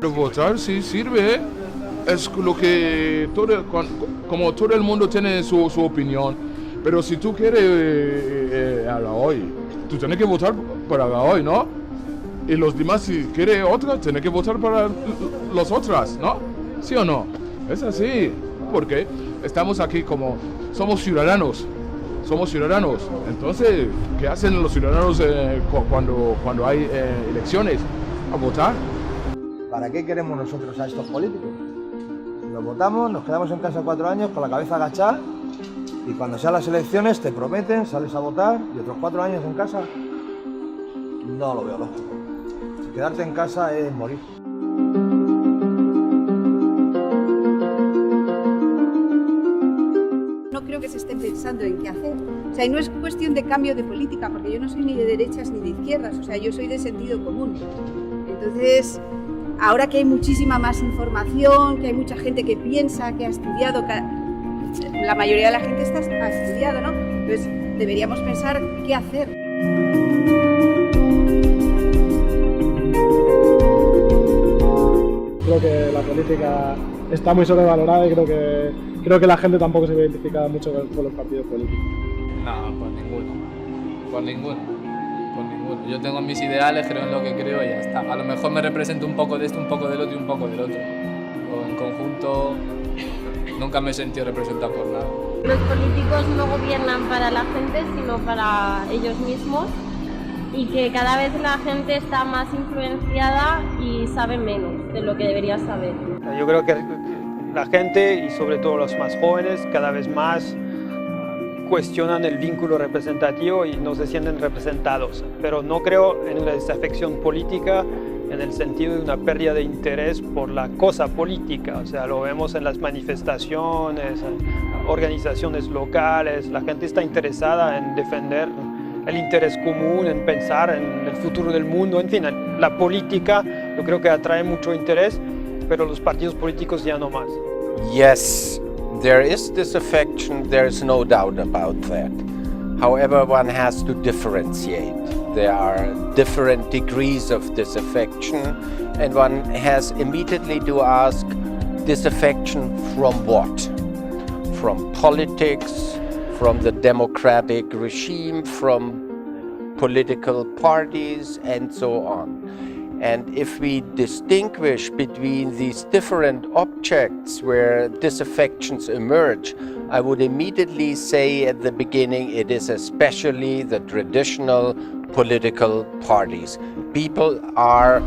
Votar sí sirve, es lo que como todo el mundo tiene su opinión, pero si tú quieres a Rajoy, tú tienes que votar para Rajoy, ¿no? Y los demás, si quieren otra, tienen que votar para los otras, ¿no? ¿Sí o no? Es así, porque estamos aquí como somos ciudadanos. Entonces, ¿qué hacen los ciudadanos cuando hay elecciones? A votar. ¿Para qué queremos nosotros a estos políticos? Los votamos, nos quedamos en casa 4 años con la cabeza agachada y cuando sean las elecciones te prometen, sales a votar y otros 4 años en casa. No lo veo lógico. Quedarte en casa es morir. No creo que se esté pensando en qué hacer. O sea, y no es cuestión de cambio de política, porque yo no soy ni de derechas ni de izquierdas, o sea, yo soy de sentido común. Entonces, ahora que hay muchísima más información, que hay mucha gente que piensa, que ha estudiado, la mayoría de la gente ha estudiado, ¿no? Entonces, deberíamos pensar qué hacer. Creo que la política está muy sobrevalorada y creo que la gente tampoco se identifica mucho con los partidos políticos. No, por ninguno. Yo tengo mis ideales, creo en lo que creo y ya está. A lo mejor me represento un poco de esto, un poco del otro y un poco del otro. O en conjunto nunca me he sentido representado por nada. Los políticos no gobiernan para la gente, sino para ellos mismos, y que cada vez la gente está más influenciada y sabe menos de lo que debería saber. Yo creo que la gente, y sobre todo los más jóvenes, cada vez más cuestionan el vínculo representativo y no se sienten representados. Pero no creo en la desafección política en el sentido de una pérdida de interés por la cosa política. O sea, lo vemos en las manifestaciones, en organizaciones locales. La gente está interesada en defender el interés común, en pensar en el futuro del mundo. En fin, la política yo creo que atrae mucho interés, pero los partidos políticos ya no más. Yes, there is disaffection, there is no doubt about that. However, one has to differentiate. There are different degrees of disaffection, and one has immediately to ask, disaffection from what? From politics, from the democratic regime, from political parties, and so on. And if we distinguish between these different objects where disaffections emerge, I would immediately say at the beginning it is especially the traditional political parties. People are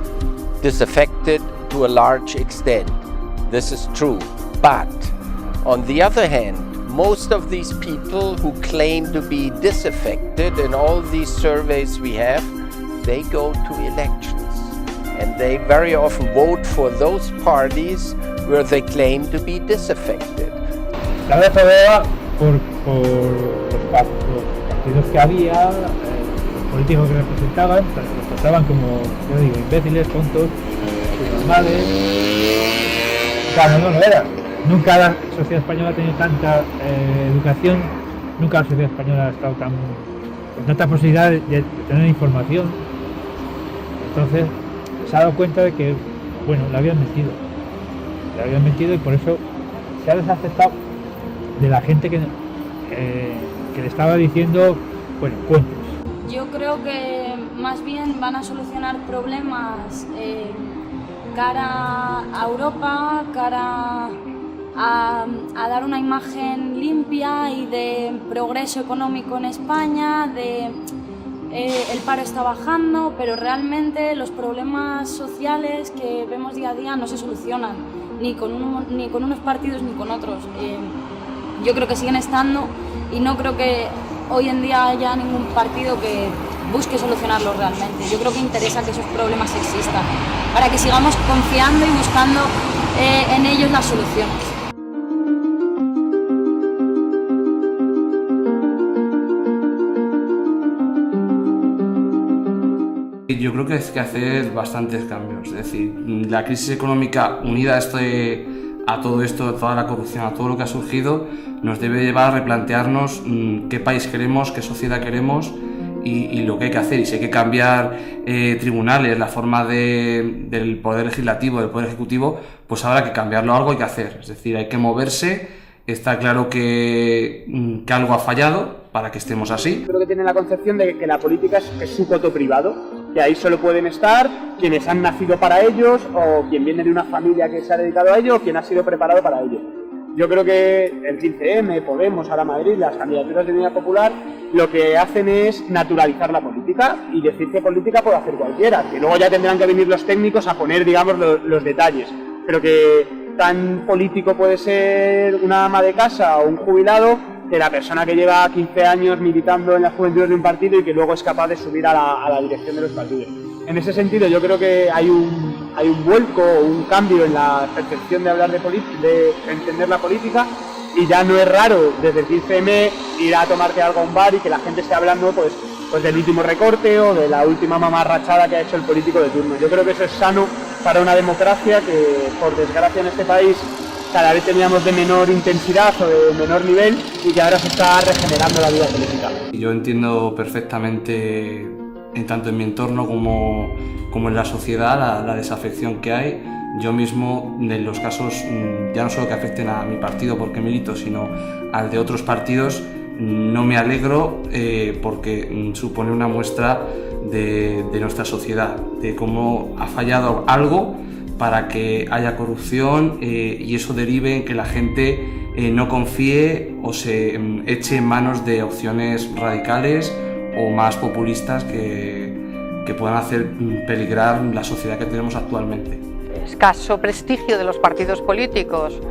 disaffected to a large extent. This is true. But on the other hand, most of these people who claim to be disaffected in all these surveys we have, they go to elections. And they very often vote for those parties where they claim to be disaffected. La FDA, por los partidos que había, los políticos que representaban, los trataban como, yo digo, imbéciles, tontos, normales. Claro, no lo era. Nunca la sociedad española ha tenido tanta educación, nunca la sociedad española ha estado con tanta posibilidad de tener información. Entonces, se ha dado cuenta de que, bueno, le habían mentido y por eso se ha desaceptado de la gente que le estaba diciendo, bueno, cuentos. Yo creo que más bien van a solucionar problemas cara a Europa, cara a dar una imagen limpia y de progreso económico en España, el paro está bajando, pero realmente los problemas sociales que vemos día a día no se solucionan, ni con unos partidos ni con otros. Yo creo que siguen estando y no creo que hoy en día haya ningún partido que busque solucionarlos realmente. Yo creo que interesa que esos problemas existan, para que sigamos confiando y buscando en ellos las soluciones. Yo creo que hay que hacer bastantes cambios, es decir, la crisis económica unida a todo esto, a toda la corrupción, a todo lo que ha surgido, nos debe llevar a replantearnos qué país queremos, qué sociedad queremos y lo que hay que hacer. Y si hay que cambiar tribunales, la forma del poder legislativo, del poder ejecutivo, pues habrá que cambiarlo, algo hay que hacer. Es decir, hay que moverse. Está claro que algo ha fallado para que estemos así. Creo que tienen la concepción de que la política es su coto privado, que ahí solo pueden estar quienes han nacido para ellos, o quien viene de una familia que se ha dedicado a ello, o quien ha sido preparado para ello. Yo creo que el 15M, Podemos, ahora Madrid, las candidaturas de Unidad Popular, lo que hacen es naturalizar la política y decir que política puede hacer cualquiera, que luego ya tendrán que venir los técnicos a poner, digamos, los detalles, pero que tan político puede ser una ama de casa o un jubilado que la persona que lleva 15 años militando en las juventudes de un partido y que luego es capaz de subir a la dirección de los partidos. En ese sentido yo creo que hay un vuelco, un cambio en la percepción de hablar de entender la política, y ya no es raro desde el 15M ir a tomarte algo a un bar y que la gente esté hablando pues del último recorte o de la última mamarrachada que ha hecho el político de turno. Yo creo que eso es sano para una democracia que, por desgracia, en este país cada vez teníamos de menor intensidad o de menor nivel, y que ahora se está regenerando la vida política. Yo entiendo perfectamente, tanto en mi entorno como en la sociedad, la desafección que hay. Yo mismo, en los casos, ya no solo que afecten a mi partido porque milito, sino al de otros partidos, no me alegro porque supone una muestra de nuestra sociedad, de cómo ha fallado algo para que haya corrupción y eso derive en que la gente no confíe o se eche en manos de opciones radicales o más populistas que puedan hacer peligrar la sociedad que tenemos actualmente. Escaso prestigio de los partidos políticos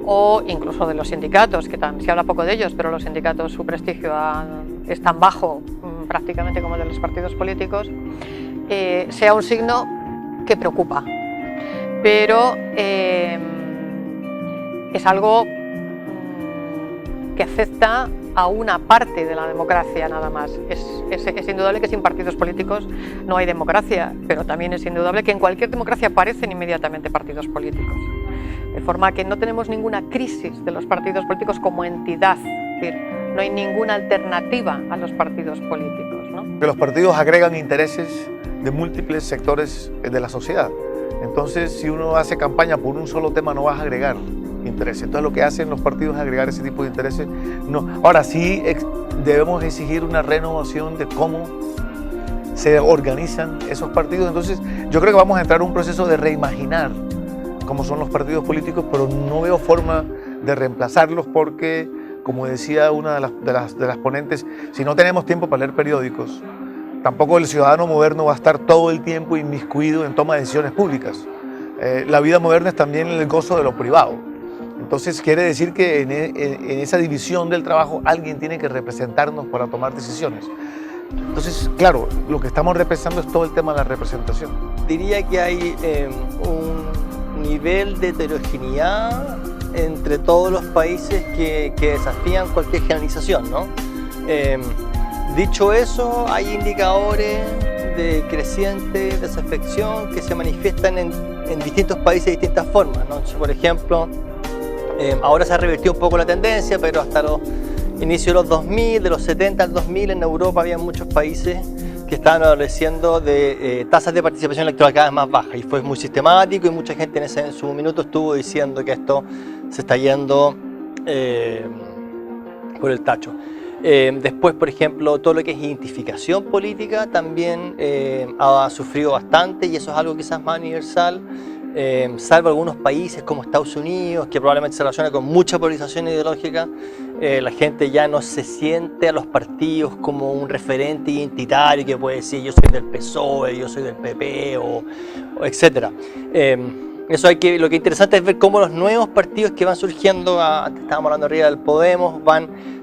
o incluso de los sindicatos, que se habla poco de ellos, pero los sindicatos, su prestigio es tan bajo prácticamente como el de los partidos políticos, sea un signo que preocupa. Pero es algo que afecta a una parte de la democracia nada más. Es indudable que sin partidos políticos no hay democracia, pero también es indudable que en cualquier democracia aparecen inmediatamente partidos políticos. De forma que no tenemos ninguna crisis de los partidos políticos como entidad, es decir, no hay ninguna alternativa a los partidos políticos, ¿no? Que los partidos agregan intereses de múltiples sectores de la sociedad. Entonces, si uno hace campaña por un solo tema, no vas a agregar intereses. Entonces, lo que hacen los partidos es agregar ese tipo de intereses. No. Ahora, sí debemos exigir una renovación de cómo se organizan esos partidos. Entonces, yo creo que vamos a entrar en un proceso de reimaginar cómo son los partidos políticos, pero no veo forma de reemplazarlos porque, como decía una de las ponentes, si no tenemos tiempo para leer periódicos, tampoco el ciudadano moderno va a estar todo el tiempo inmiscuido en toma de decisiones públicas. La vida moderna es también el gozo de lo privado. Entonces quiere decir que en esa división del trabajo alguien tiene que representarnos para tomar decisiones. Entonces, claro, lo que estamos representando es todo el tema de la representación. Diría que hay un nivel de heterogeneidad entre todos los países que desafían cualquier generalización, ¿no? Dicho eso, hay indicadores de creciente desafección que se manifiestan en distintos países de distintas formas, ¿no? Por ejemplo, ahora se ha revertido un poco la tendencia, pero hasta los inicios de los 2000, de los 70 al 2000, en Europa había muchos países que estaban adoleciendo de tasas de participación electoral cada vez más bajas, y fue muy sistemático, y mucha gente en su minuto estuvo diciendo que esto se está yendo por el tacho. Después, por ejemplo, todo lo que es identificación política también ha sufrido bastante, y eso es algo quizás más universal, salvo algunos países como Estados Unidos, que probablemente se relaciona con mucha polarización ideológica. La gente ya no se siente a los partidos como un referente identitario que puede decir yo soy del PSOE, yo soy del PP o etcétera. Lo que es interesante es ver cómo los nuevos partidos que van surgiendo, antes estábamos hablando arriba del Podemos,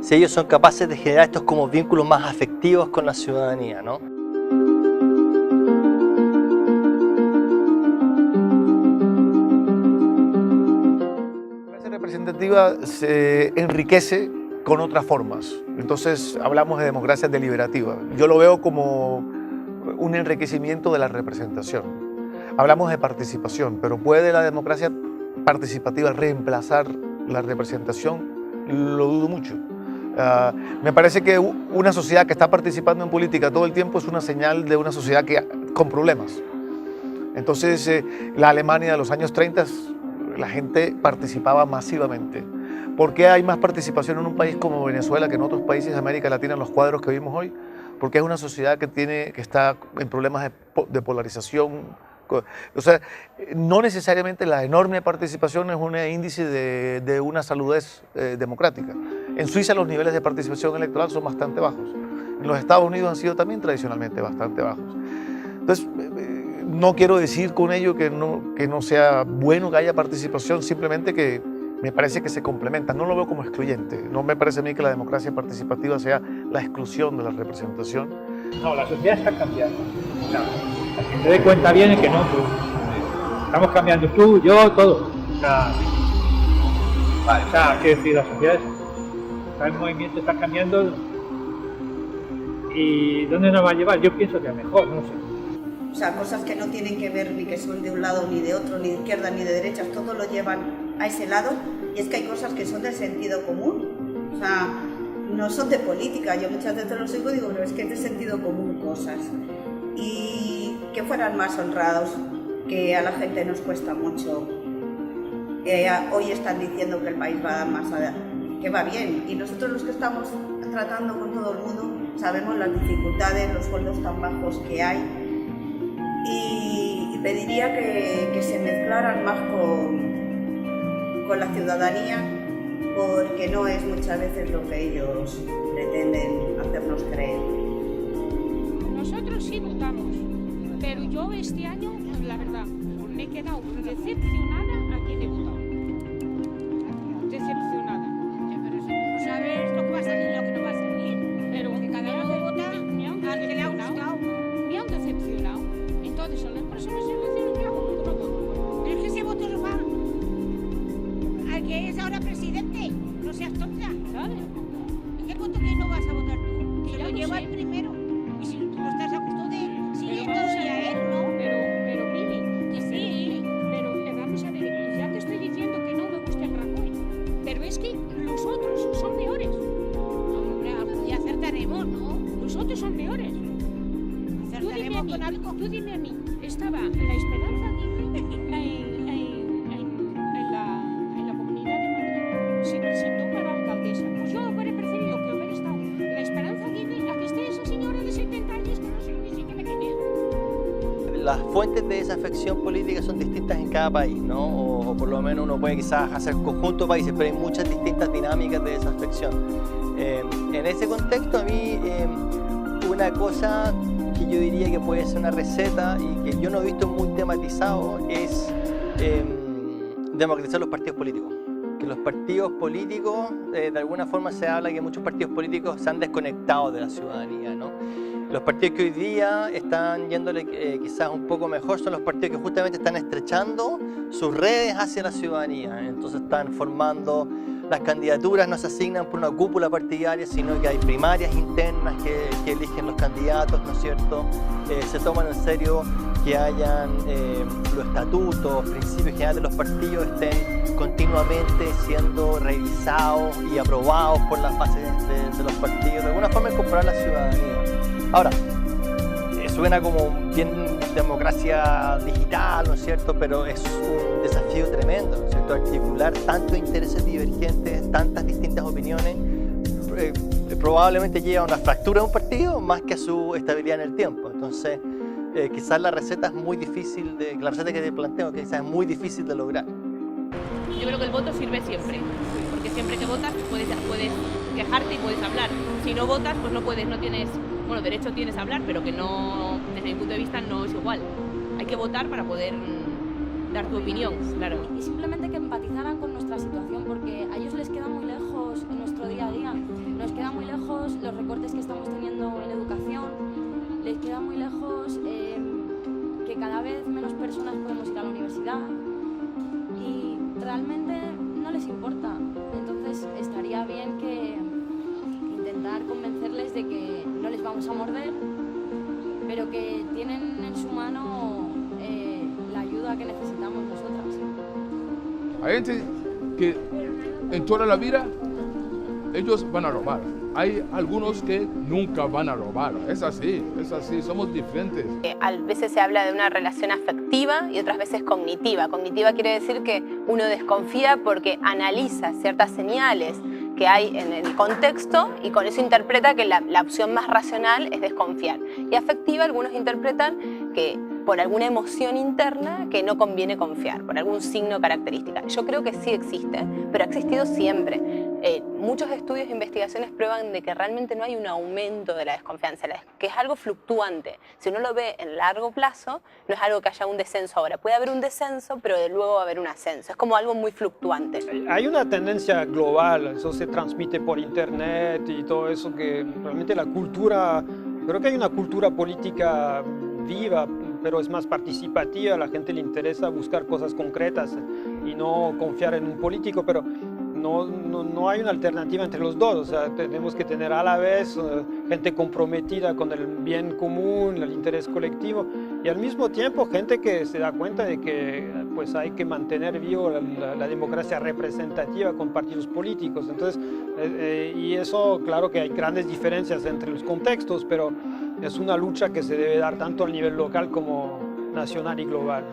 si ellos son capaces de generar estos como vínculos más afectivos con la ciudadanía, ¿no? La clase representativa se enriquece con otras formas. Entonces hablamos de democracia deliberativa. Yo lo veo como un enriquecimiento de la representación. Hablamos de participación, pero ¿puede la democracia participativa reemplazar la representación? Lo dudo mucho. Me parece que una sociedad que está participando en política todo el tiempo es una señal de una sociedad con problemas. Entonces, la Alemania de los años 30, la gente participaba masivamente. ¿Por qué hay más participación en un país como Venezuela que en otros países de América Latina en los cuadros que vimos hoy? Porque es una sociedad que está en problemas de polarización. O sea, no necesariamente la enorme participación es un índice de una saludez democrática. En Suiza los niveles de participación electoral son bastante bajos. En los Estados Unidos han sido también tradicionalmente bastante bajos. Entonces, no quiero decir con ello que no sea bueno que haya participación, simplemente que me parece que se complementan. No lo veo como excluyente. No me parece a mí que la democracia participativa sea la exclusión de la representación. No, la sociedad está cambiando. O sea, a que se dé cuenta bien es que no, pues, estamos cambiando tú, yo, todo. O sea, quiero decir, la sociedad está en movimiento, está cambiando. ¿Y dónde nos va a llevar? Yo pienso que a mejor, no sé. O sea, cosas que no tienen que ver ni que son de un lado ni de otro, ni de izquierda ni de derecha, todo lo llevan a ese lado, y es que hay cosas que son del sentido común, o sea, no son de política. Yo muchas veces los oigo y digo, pero es que es de sentido común cosas, y que fueran más honrados, que a la gente nos cuesta mucho. Hoy están diciendo que el país va más que va bien, y nosotros los que estamos tratando con todo el mundo sabemos las dificultades, los sueldos tan bajos que hay, y pediría que se mezclaran más con la ciudadanía, porque no es muchas veces lo que ellos pretenden hacernos creer. Nosotros sí votamos, pero yo este año, la verdad, me he quedado decepcionada a quien he votado. Decepcionada. Pero si tú sabes lo que va a salir y lo que no va a salir, pero que cada uno vota al que le ha gustado. Me han decepcionado. Entonces, en las próximas elecciones, ¿qué hago? No voto. Pero es que ese voto lo va al que es ahora presidente. No seas tonta, ¿sabes? ¿Qué voto que no vas a votar tú? Que lo lleva el primero. Y si tú no estás a gusto de él, siguiéndose a él, ¿no? Pero Mili, que sí, pero vamos a ver, ya te estoy diciendo que no me gusta el Rajoy, pero es que los otros son peores. Hombre, algún día acertaremos, ¿no? Los otros son peores. Acertaremos con algo. Tú dime a mí, estaba la Esperanza Aguirre en la Comunidad de Madrid, se presentó para alcaldesa. Pues yo hubiera preferido que hubiera estado la Esperanza Aguirre a que esté esa señora de 70 años que no sé ni siquiera quién es. Las fuentes de desafección política son distintas en cada país, ¿no? O por lo menos uno puede quizás hacer conjunto de países, pero hay muchas distintas dinámicas de desafección. En ese contexto, a mí una cosa que yo diría que puede ser una receta y que yo no he visto muy tematizado es democratizar los partidos políticos. Que los partidos políticos, de alguna forma se habla que muchos partidos políticos se han desconectado de la ciudadanía, ¿no? Los partidos que hoy día están yéndole quizás un poco mejor son los partidos que justamente están estrechando sus redes hacia la ciudadanía. Entonces están formando, las candidaturas no se asignan por una cúpula partidaria, sino que hay primarias internas que eligen los candidatos, ¿no es cierto? Se toman en serio que hayan los estatutos, principios generales de los partidos estén continuamente siendo revisados y aprobados por las bases de los partidos. De alguna forma incorporar la ciudadanía. Ahora, suena como bien democracia digital, ¿no es cierto? Pero es un desafío tremendo, ¿no es cierto? Articular tantos intereses divergentes, tantas distintas opiniones, probablemente lleva a una fractura de un partido más que a su estabilidad en el tiempo. Entonces, quizás la receta es muy difícil, la receta que te planteo quizás es muy difícil de lograr. Yo creo que el voto sirve siempre, porque siempre que votas puedes quejarte y puedes hablar. Si no votas, pues no puedes, no tienes, bueno, derecho tienes a hablar, pero que no, desde mi punto de vista no es igual. Hay que votar para poder dar tu opinión, claro. Y simplemente que empatizaran con nuestra situación, porque a ellos les queda muy lejos en nuestro día a día. Nos queda muy lejos los recortes que estamos teniendo en educación, les queda muy lejos que cada vez menos personas podemos ir a la universidad y realmente no les importa. Entonces estaría bien que intentar convencerles de que no les vamos a morder, pero que tienen en su mano la ayuda que necesitamos nosotras. Hay gente que en toda la vida ellos van a robar. Hay algunos que nunca van a robar. Es así, somos diferentes. A veces se habla de una relación afectiva y otras veces cognitiva. Cognitiva quiere decir que uno desconfía porque analiza ciertas señales que hay en el contexto y con eso interpreta que la opción más racional es desconfiar. Y afectiva, algunos interpretan que por alguna emoción interna que no conviene confiar, por algún signo característica. Yo creo que sí existe, pero ha existido siempre. Muchos estudios e investigaciones prueban de que realmente no hay un aumento de la desconfianza, que es algo fluctuante. Si uno lo ve en largo plazo, no es algo que haya un descenso ahora. Puede haber un descenso, pero luego va a haber un ascenso. Es como algo muy fluctuante. Hay una tendencia global, eso se transmite por internet y todo eso, que realmente la cultura, creo que hay una cultura política viva, pero es más participativa, a la gente le interesa buscar cosas concretas y no confiar en un político, pero no hay una alternativa entre los dos. O sea, tenemos que tener a la vez gente comprometida con el bien común, el interés colectivo, y al mismo tiempo gente que se da cuenta de que pues, hay que mantener vivo la democracia representativa con partidos políticos. Entonces, y eso, claro que hay grandes diferencias entre los contextos, pero es una lucha que se debe dar tanto a nivel local como nacional y global.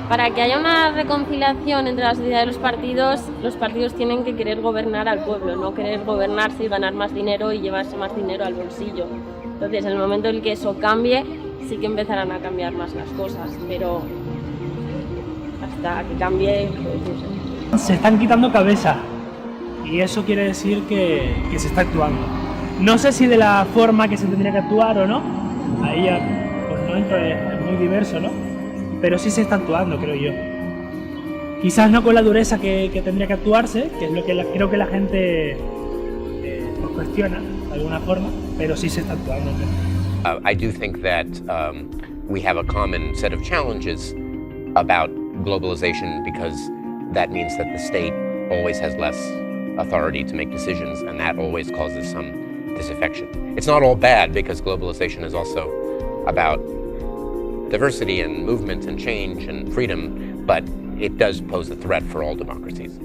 Para que haya una reconciliación entre la sociedad y los partidos tienen que querer gobernar al pueblo, no querer gobernarse y ganar más dinero y llevarse más dinero al bolsillo. Entonces, en el momento en que eso cambie, sí que empezarán a cambiar más las cosas, pero hasta que cambie, pues no sé. Se están quitando cabeza y eso quiere decir que se está actuando. No sé si de la forma que se tendría que actuar o no, ahí ya pues no entro, es muy diverso, ¿no? Pero sí se está actuando, creo yo. Quizás no con la dureza que tendría que actuarse, que es lo que creo que la gente pues cuestiona de alguna forma, pero sí se está actuando. I do think that we have a common set of challenges about globalization because that means that the state always has less authority to make decisions, and that always causes some disaffection. It's not all bad because globalization is also about diversity and movement and change and freedom, but it does pose a threat for all democracies.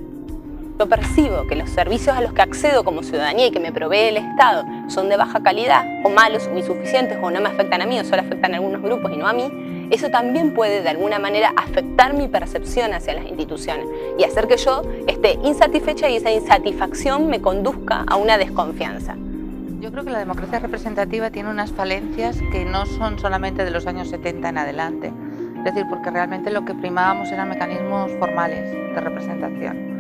Yo percibo que los servicios a los que accedo como ciudadanía y que me provee el Estado son de baja calidad, o malos, o insuficientes, o no me afectan a mí, o solo afectan a algunos grupos y no a mí. Eso también puede de alguna manera afectar mi percepción hacia las instituciones y hacer que yo esté insatisfecha y esa insatisfacción me conduzca a una desconfianza. Yo creo que la democracia representativa tiene unas falencias que no son solamente de los años 70 en adelante. Es decir, porque realmente lo que primábamos eran mecanismos formales de representación.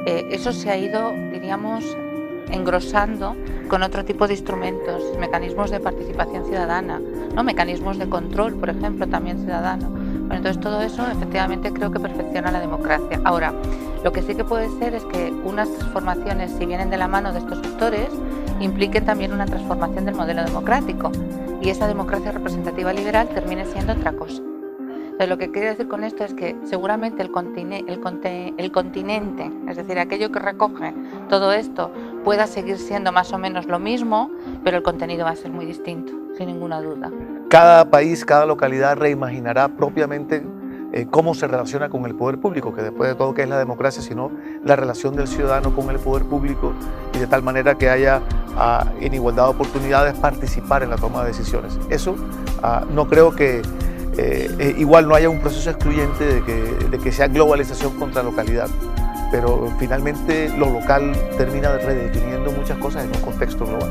Eso se ha ido, diríamos, engrosando con otro tipo de instrumentos, mecanismos de participación ciudadana, ¿no? Mecanismos de control, por ejemplo, también ciudadano. Bueno, entonces todo eso efectivamente creo que perfecciona la democracia. Ahora, lo que sí que puede ser es que unas transformaciones, si vienen de la mano de estos sectores, impliquen también una transformación del modelo democrático y esa democracia representativa liberal termine siendo otra cosa. Entonces, lo que quiero decir con esto es que seguramente el continente, es decir, aquello que recoge todo esto, pueda seguir siendo más o menos lo mismo, pero el contenido va a ser muy distinto, sin ninguna duda. Cada país, cada localidad reimaginará propiamente cómo se relaciona con el poder público, que después de todo, ¿qué es la democracia? Sino la relación del ciudadano con el poder público, y de tal manera que haya en igualdad de oportunidades participar en la toma de decisiones. Eso no creo que igual no haya un proceso excluyente de que sea globalización contra localidad, pero finalmente lo local termina redefiniendo muchas cosas en un contexto global.